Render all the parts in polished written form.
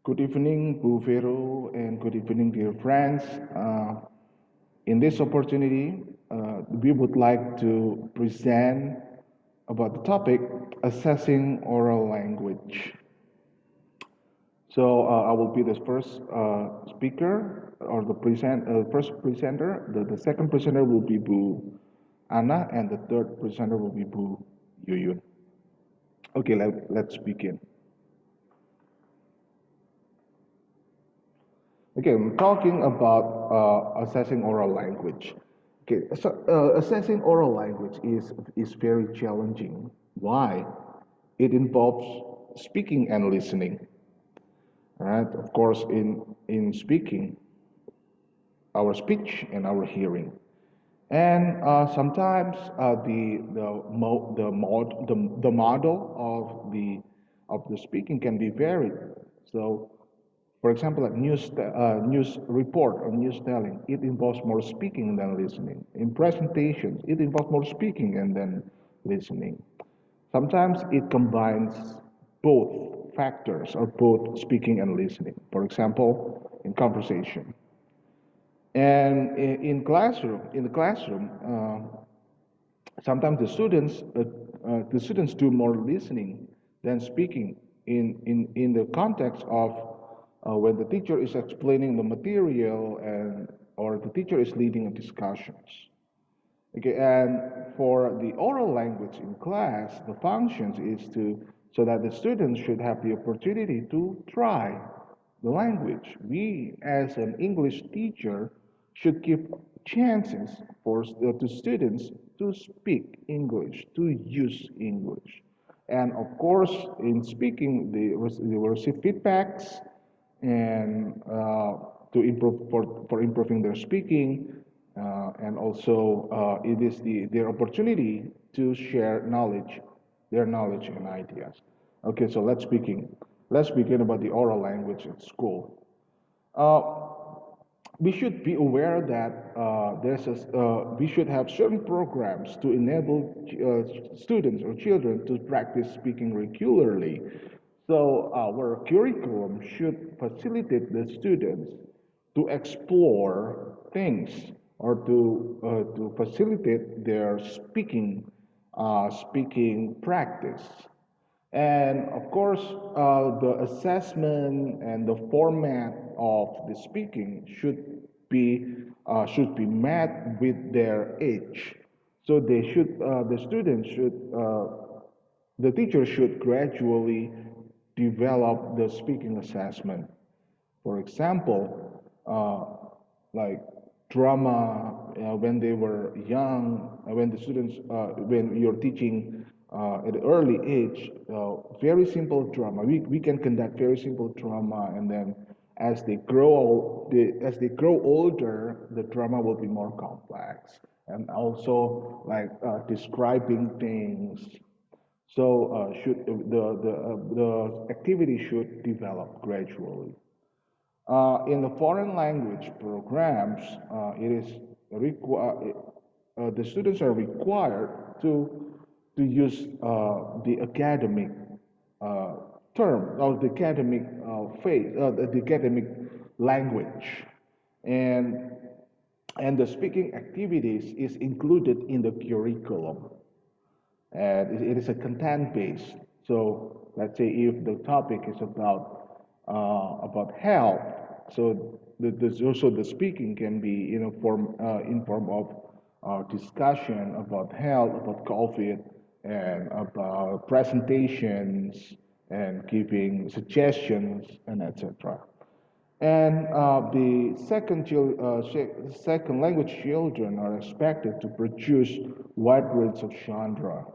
Good evening, Bu Vero, and good evening, dear friends. In this opportunity, we would like to present about the topic assessing oral language. So I will be the first speaker or the first presenter. The second presenter will be Bu Anna, and the third presenter will be Bu Yuyun. Okay, let's begin. Okay, I'm talking about assessing oral language. Okay, so assessing oral language is very challenging. Why? It involves speaking and listening. Right? Of course, in speaking, our speech and our hearing, and sometimes the model of the speaking can be varied. So for example, a news report or news telling, it involves more speaking than listening. In presentations, it involves more speaking and then listening. Sometimes it combines both factors or both speaking and listening. For example, in conversation. And in the classroom, sometimes the students do more listening than speaking in the context of when the teacher is explaining the material and or the teacher is leading discussions. Okay, and for the oral language in class, the functions is to so that the students should have the opportunity to try the language. We, as an English teacher, should give chances for to students to speak English, to use English, and of course, in speaking, they will receive feedbacks and to improve for improving their speaking, and also it is their opportunity to share knowledge, their knowledge and ideas. Okay, so let's begin about the oral language at school. Uh, we should be aware that we should have certain programs to enable students or children to practice speaking regularly. So our curriculum should facilitate the students to explore things or to facilitate their speaking practice. And of course, the assessment and the format of the speaking should be met with their age. So the students should the teacher should gradually develop the speaking assessment. For example, like drama when they were young, when the students, when you're teaching at an early age, very simple drama. We can conduct very simple drama, and then as they grow older, the drama will be more complex, and also like describing things. So should the activity should develop gradually. In the foreign language programs, it is the students are required to use the academic uh, term or the academic the academic language, and the speaking activities is included in the curriculum, and it is a content based. So let's say if the topic is about health, so also the speaking can be in form of discussion about health, about COVID, and about presentations and giving suggestions and etc. And the second language children are expected to produce wide range of genre.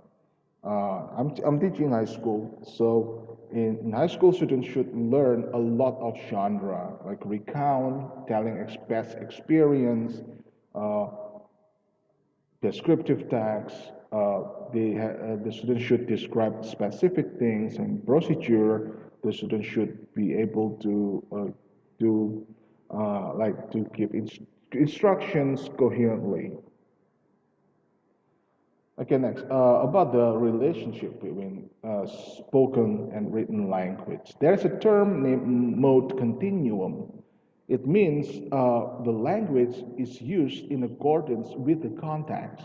I'm teaching high school, so in high school, students should learn a lot of genre, like recount, telling past experience, uh, descriptive text. The students should describe specific things and procedure. The students should be able to to give instructions coherently. Okay, next, about the relationship between spoken and written language. There's a term named mode continuum. It means the language is used in accordance with the context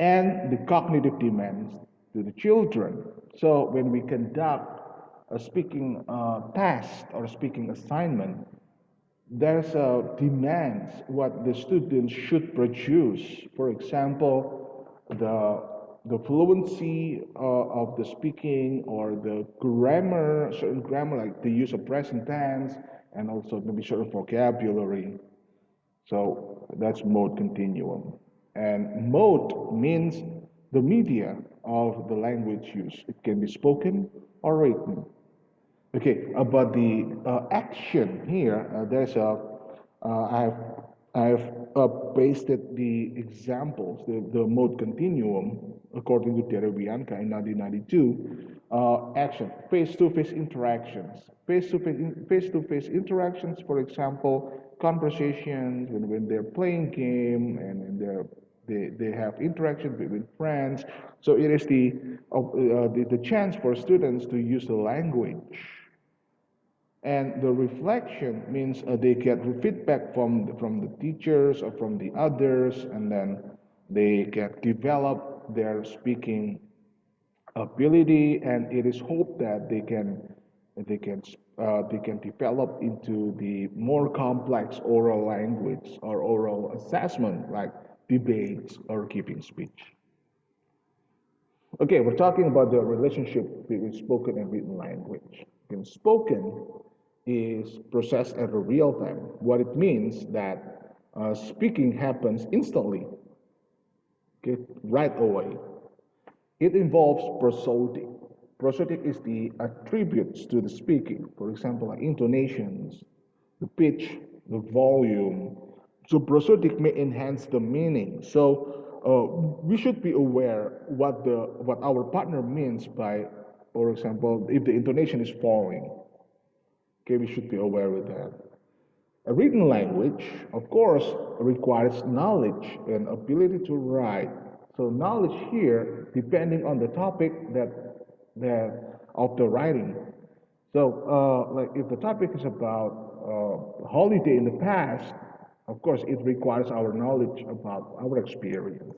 and the cognitive demands to the children. So when we conduct a speaking test or speaking assignment, there's a demands what the students should produce. For example, the fluency of the speaking or the grammar, certain grammar like the use of present tense and also maybe certain vocabulary. So that's mode continuum. And mode means the media of the language used. It can be spoken or written. Okay, about the action here, I've, I've pasted the examples, the mode continuum, according to Terrabianca in 1992. Action, face-to-face interactions. Face-to-face interactions, for example, conversations when they're playing game and when they have interaction with friends. So it is the chance for students to use the language, and the reflection means they get feedback from the teachers or from the others, and then they can develop their speaking ability, and it is hoped that they can develop into the more complex oral language or oral assessment like debates or giving speech. Okay, we're talking about the relationship between spoken and written language. And spoken is processed at a real time. What it means that speaking happens instantly, okay, right away. It involves prosodic. Prosodic is the attributes to the speaking, for example, like intonations, the pitch, the volume. So prosodic may enhance the meaning. So we should be aware what our partner means by, for example, if the intonation is falling. Okay, we should be aware of that. A written language, of course, requires knowledge and ability to write. So knowledge here, depending on the topic that of the writing. So, like if the topic is about holiday in the past, of course, it requires our knowledge about our experience.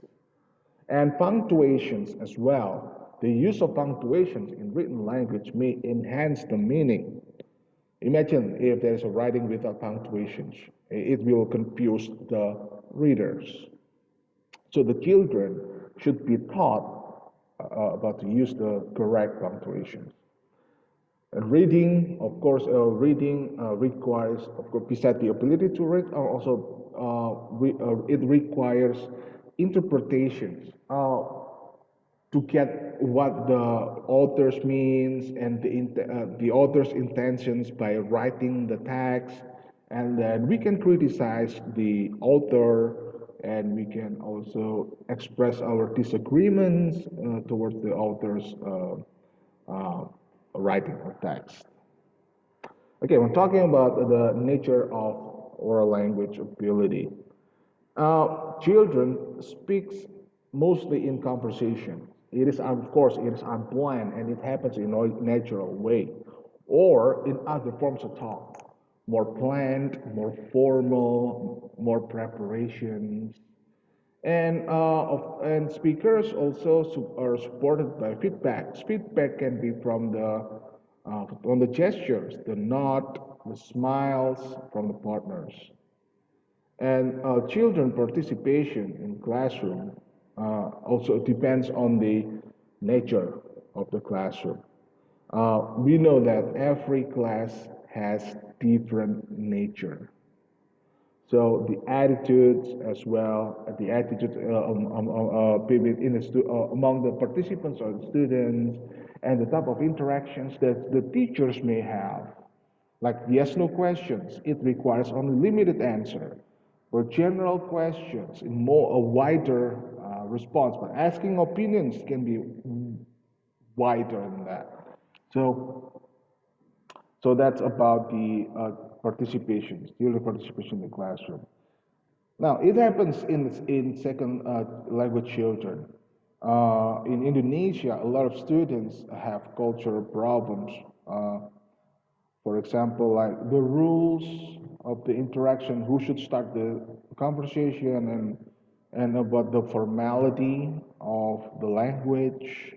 And punctuations as well. The use of punctuations in written language may enhance the meaning. Imagine if there is a writing without punctuations, it will confuse the readers. So the children should be taught about to use the correct punctuations. And reading, of course, reading requires, of course, besides the ability to read, also it requires interpretations to get what the authors means and the author's intentions by writing the text, and then we can criticize the author, and we can also express our disagreements towards the author's writing or text. Okay, we're talking about the nature of oral language ability. Children speaks mostly in conversation. It is, of course, it is unplanned and it happens in a natural way, or in other forms of talk, more planned, more formal, more preparations, and speakers also are supported by feedback. Feedback can be from the gestures, the nod, the smiles from the partners. And children participation in classroom also depends on the nature of the classroom. We know that every class has different nature. So the attitudes as well, the attitudes in among the participants or the students, and the type of interactions that the teachers may have. Like yes, no questions, it requires only limited answer. For general questions, a wider response, but asking opinions can be wider than that. So, so that's about the participation, student participation in the classroom. Now, it happens in second language children. In Indonesia, a lot of students have cultural problems. For example, like the rules of the interaction, who should start the conversation, and about the formality of the language.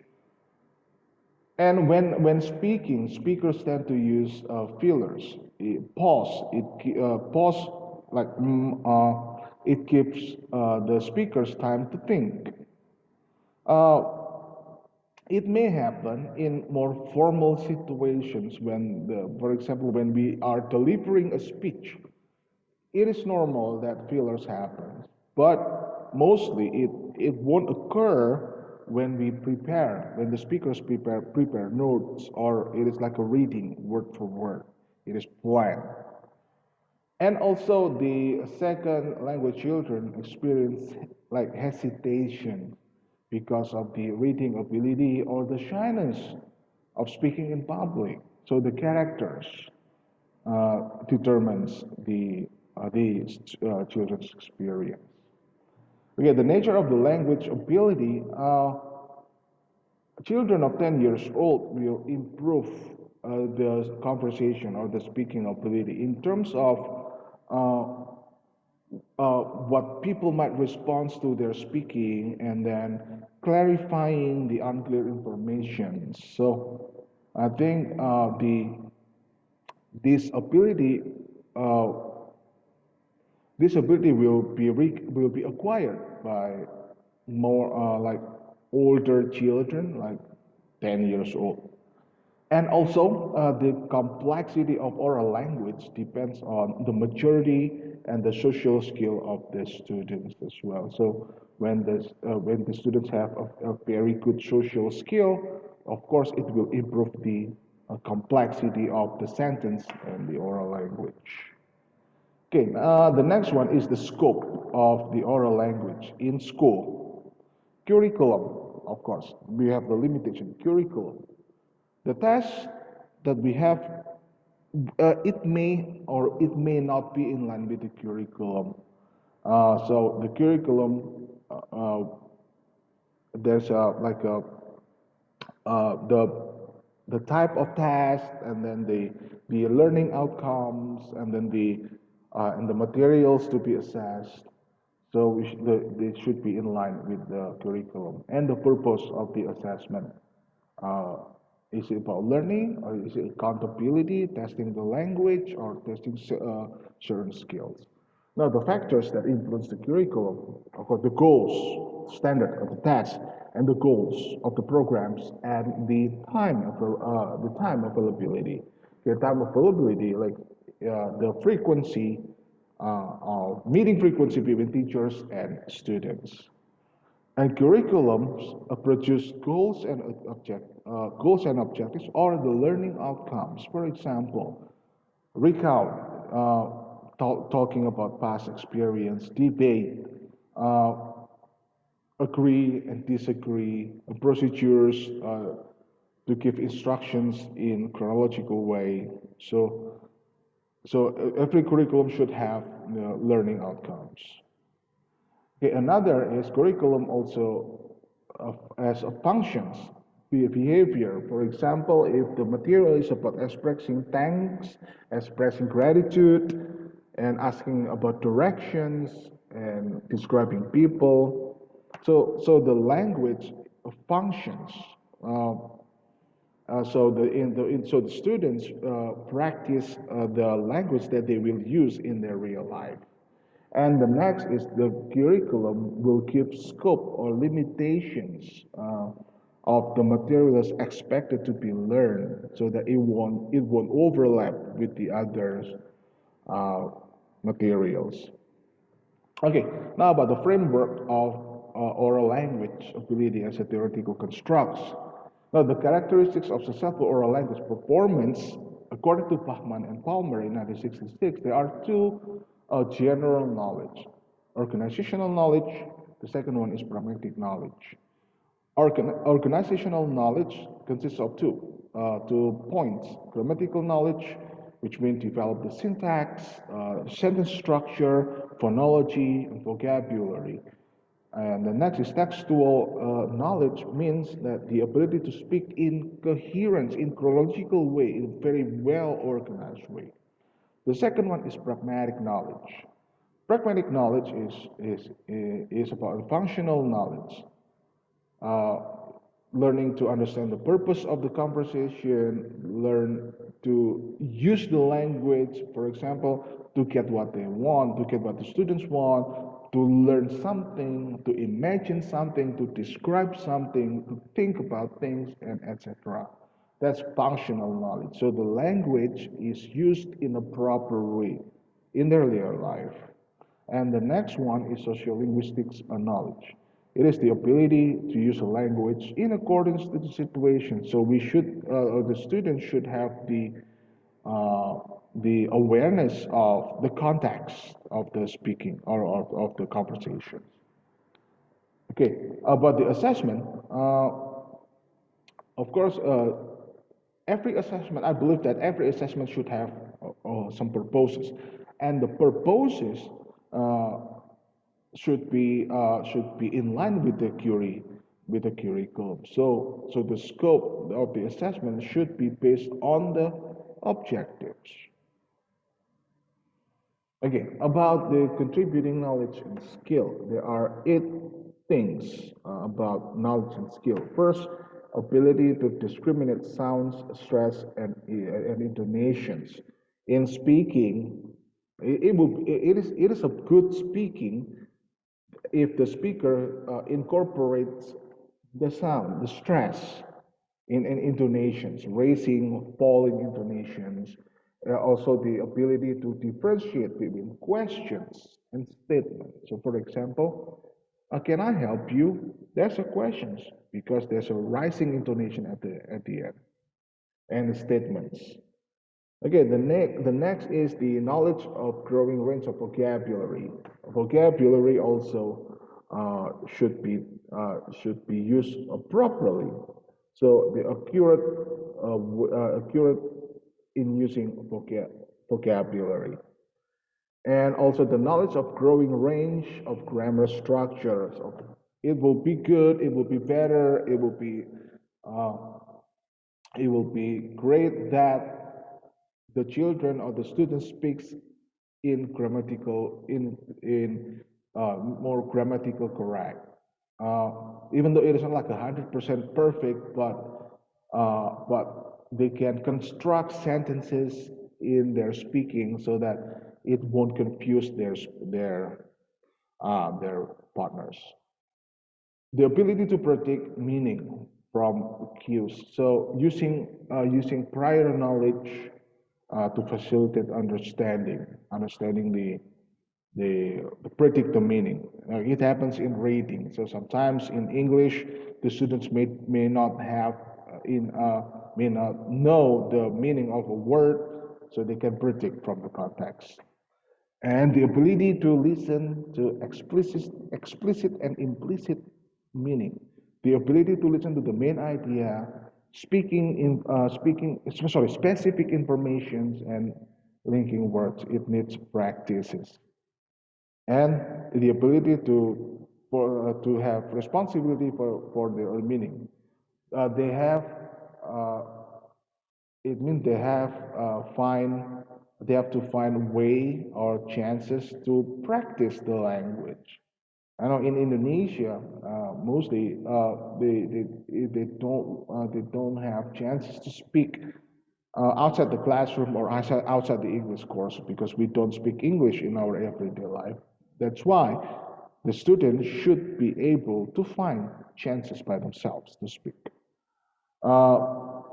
And when speaking, speakers tend to use fillers, pause. Pause like it gives the speakers time to think. Uh, it may happen in more formal situations when, for example, when we are delivering a speech. It is normal that fillers happen, but mostly it won't occur when we prepare, when the speakers prepare notes, or it is like a reading word for word. It is planned. And also the second language children experience like hesitation because of the reading ability or the shyness of speaking in public. So the characters determines the children's experience. Okay, the nature of the language ability. Children of 10 years old will improve the conversation or the speaking ability in terms of uh, what people might respond to their speaking, and then clarifying the unclear information. So I think this ability uh, this ability will be acquired by more like older children, like 10 years old. And also, the complexity of oral language depends on the maturity and the social skill of the students as well. So when the students have a very good social skill, of course, it will improve the complexity of the sentence and the oral language. Okay, the next one is the scope of the oral language in school. Curriculum, of course, we have the limitation. Curriculum. The test that we have, it may or it may not be in line with the curriculum. So the curriculum, there's like the type of test, and then the learning outcomes, and then the materials to be assessed. So they should be in line with the curriculum and the purpose of the assessment. Uh, is it about learning, or is it accountability, testing the language, or testing certain skills? Now, the factors that influence the curriculum, of course, the goals, standard of the test, and the goals of the programs, and the time availability. The time availability, like the frequency of meeting frequency between teachers and students. And curriculums produce goals and objectives, or the learning outcomes. For example, recount, talking about past experience, debate, uh, agree and disagree, procedures to give instructions in chronological way. So every curriculum should have learning outcomes. Okay, another is curriculum also as a functions, behavior. For example, if the material is about expressing thanks, expressing gratitude, and asking about directions and describing people. So the language functions. Uh, so the students practice the language that they will use in their real life. And the next is the curriculum will give scope or limitations of the materials expected to be learned, so that it won't overlap with the other uh, materials. Okay, now about the framework of oral language ability as a theoretical constructs. Now, the characteristics of successful oral language performance, according to Bachman and Palmer in 1966, there are two general knowledge: organizational knowledge. The second one is pragmatic knowledge. Organizational knowledge consists of two points: grammatical knowledge, which means develop the syntax, sentence structure, phonology, and vocabulary. And the next is textual knowledge means that the ability to speak in coherence, in chronological way, in a very well organized way. The second one is pragmatic knowledge. Pragmatic knowledge is about functional knowledge, uh, learning to understand the purpose of the conversation, learn to use the language, for example, to get what they want, to get what the students want, to learn something, to imagine something, to describe something, to think about things, and etc. That's functional knowledge. So the language is used in a proper way in their real life. And the next one is sociolinguistics knowledge. It is the ability to use a language in accordance to the situation. So the students should have uh, the awareness of the context of the speaking or of the conversation. Okay, about the assessment, of course, every assessment, I believe that every assessment should have some purposes. And the purposes uh, should be in line with the curriculum. So the scope of the assessment should be based on the objectives. Okay, about the contributing knowledge and skill, there are 8 things about knowledge and skill. First, ability to discriminate sounds, stress, and intonations. In speaking, it is a good speaking if the speaker incorporates the sound, the stress in intonations, raising, falling intonations, also the ability to differentiate between questions and statements. So, for example, can I help you? There's a questions because there's a rising intonation at the end, and the statements. Okay, the next is the knowledge of growing range of vocabulary. Vocabulary also should be used properly. So the accurate in using vocabulary, and also the knowledge of growing range of grammar structures. It will be good. It will be better. Uh, it will be great that the children or the student speaks in grammatical in more grammatical correct. Even though it isn't like 100% perfect, but they can construct sentences in their speaking so that it won't confuse their partners. The ability to predict meaning from cues. So using prior knowledge to facilitate understanding the predict the meaning. It happens in reading. So sometimes in English, the students may not have may not know the meaning of a word, so they can predict from the context. And the ability to listen to explicit and implicit meaning. The ability to listen to the main idea, specific informations and linking words. It needs practices, and the ability to have responsibility for their meaning. They have uh, it means they have to find way or chances to practice the language. I know in Indonesia, mostly they don't have chances to speak outside the classroom or outside the English course because we don't speak English in our everyday life. That's why the students should be able to find chances by themselves to speak.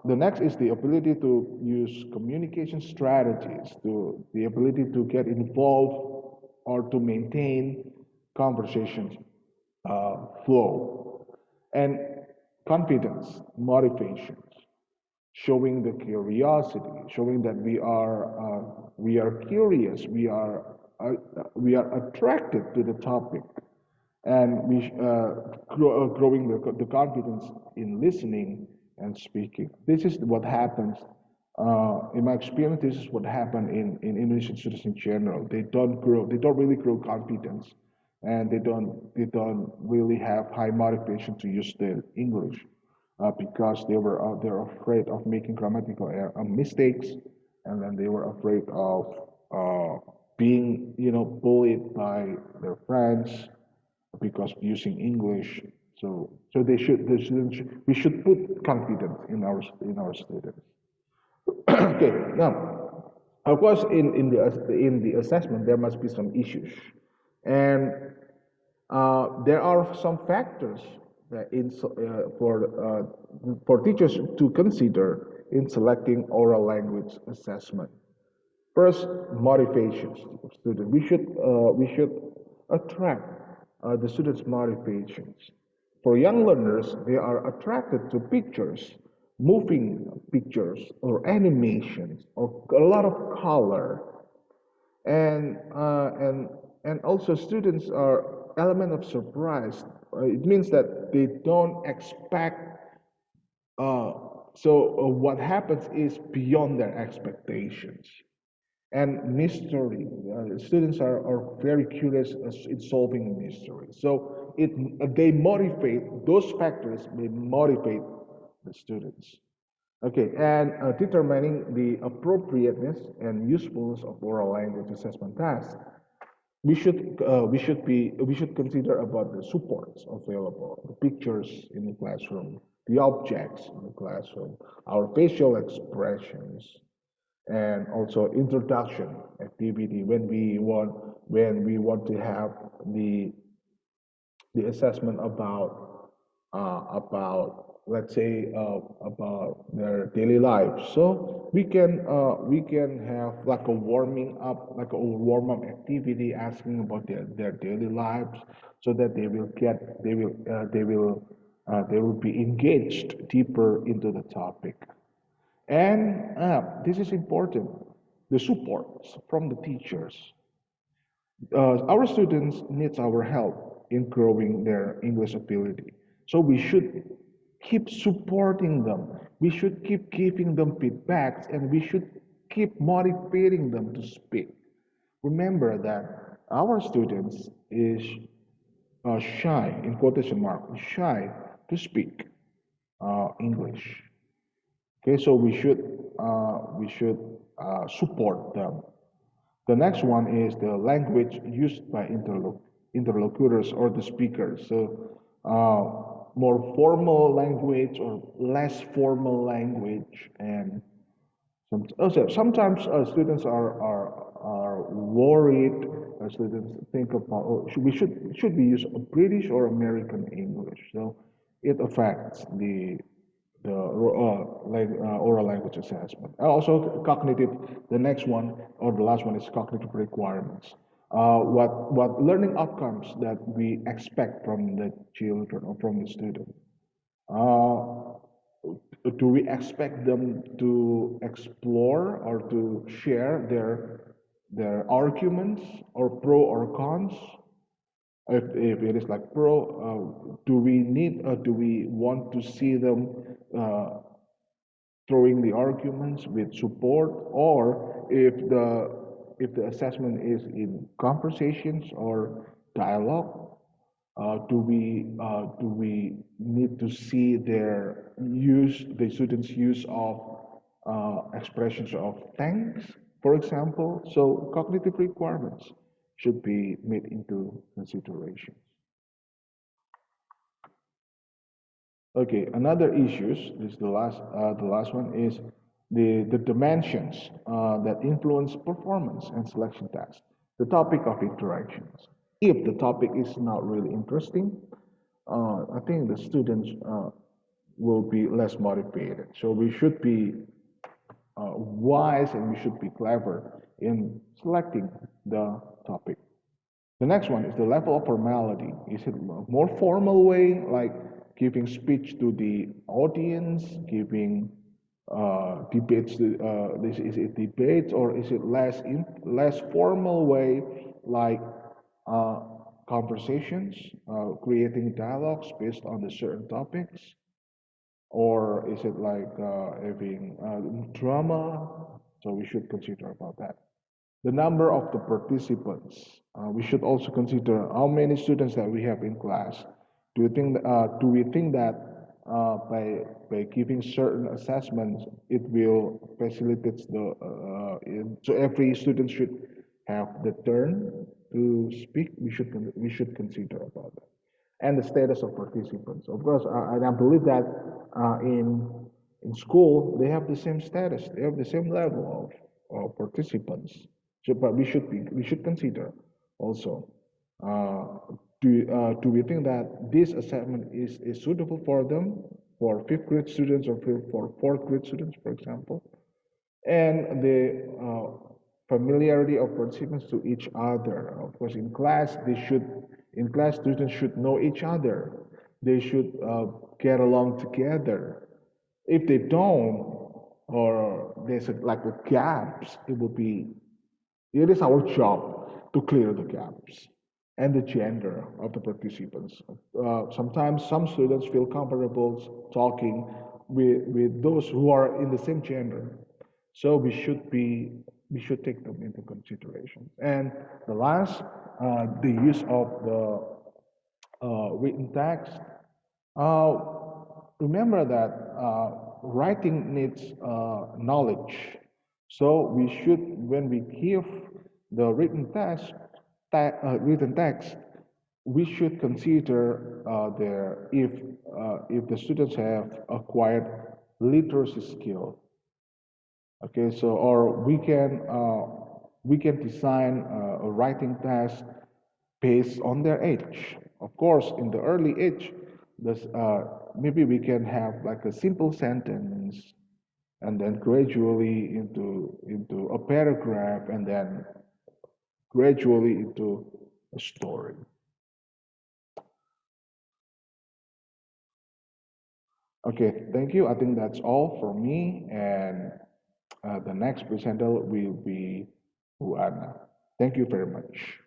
The next is the ability to use communication strategies, to the ability to get involved or to maintain conversations flow, and confidence, motivations, showing the curiosity, showing that we are curious, we are attracted to the topic, and growing the confidence in listening and speaking. This is what happens. In my experience, this is what happened in Indonesian students in general. They don't really grow confidence and they don't really have high motivation to use the English because they're afraid of making grammatical mistakes, and then they were afraid of being bullied by their friends because using English. So the students we should put confidence in our students. Okay, now of course in the assessment there must be some issues, and there are some factors that for teachers to consider in selecting oral language assessment. First, motivations of students. We should attract the students' motivations. For young learners, they are attracted to pictures, moving pictures or animations or a lot of color, and also students are element of surprise. It means that they don't expect. Uh, what happens is beyond their expectations and mystery. Students are very curious in solving a mystery. So they motivate those factors. They motivate the students. Okay, and determining the appropriateness and usefulness of oral language assessment tasks, we should consider about the supports available, the pictures in the classroom, the objects in the classroom, our facial expressions, and also introduction activity when we want to have the the assessment about let's say about their daily life. So we can have like a warming up, like a warm up activity, asking about their daily lives, so that they will be engaged deeper into the topic. And this is important, the supports from the teachers. Our students needs our help in growing their English ability. So we should keep supporting them. We should keep giving them feedbacks, and we should keep motivating them to speak. Remember that our students is shy, in quotation mark, shy to speak English. Okay, so we should support them. The next one is the language used by interlocutors or the speakers. So, more formal language or less formal language, and sometimes students are worried. Students think about, oh, should we use a British or American English? So it affects the oral language assessment. Also, cognitive. The next one or the last one is cognitive requirements. What learning outcomes that we expect from the children or from the student? Uh, do we expect them to explore or to share their arguments or pro or cons? If it is like pro, do we want to see them uh, throwing the arguments with support, or if the assessment is in conversations or dialogue, do we need to see the students' use of expressions of thanks, for example? So cognitive requirements should be made into consideration. Okay, another issues, this is the last one, is the dimensions that influence performance and selection tasks. The topic of interactions. If the topic is not really interesting, I think the students will be less motivated. So we should be wise, and we should be clever in selecting the topic. The next one is the level of formality. Is it a more formal way, like giving speech to the audience, giving debates? This is it debates, or is it less formal way, like uh, conversations, creating dialogues based on the certain topics, or is it like having drama? So we should consider about that. the number of the participants. We should also consider how many students that we have in class. Do we think that by giving certain assessments, it will facilitate so every student should have the turn to speak? We should consider about that, and the status of participants. Of course, and I believe that in school they have the same status, they have the same level of participants. So, but we should consider also. Do we think that this assessment is suitable for them, for fifth grade students or for fourth grade students, for example? And the familiarity of participants to each other. Of course, in class, students should know each other. They should get along together. If they don't, or there's like a gaps, it is our job to clear the gaps and the gender of the participants. Sometimes some students feel comfortable talking with those who are in the same gender. So we should take them into consideration. And the last, the use of the written text. Uh, Remember that writing needs knowledge. So we should, when we give the written text, we should consider if the students have acquired literacy skill. Okay, so or we can design a writing test based on their age. Of course, in the early age, maybe we can have like a simple sentence, and then gradually into a paragraph, and then gradually into a story. Okay, thank you. I think that's all for me, and the next presenter will be Juana. Thank you very much.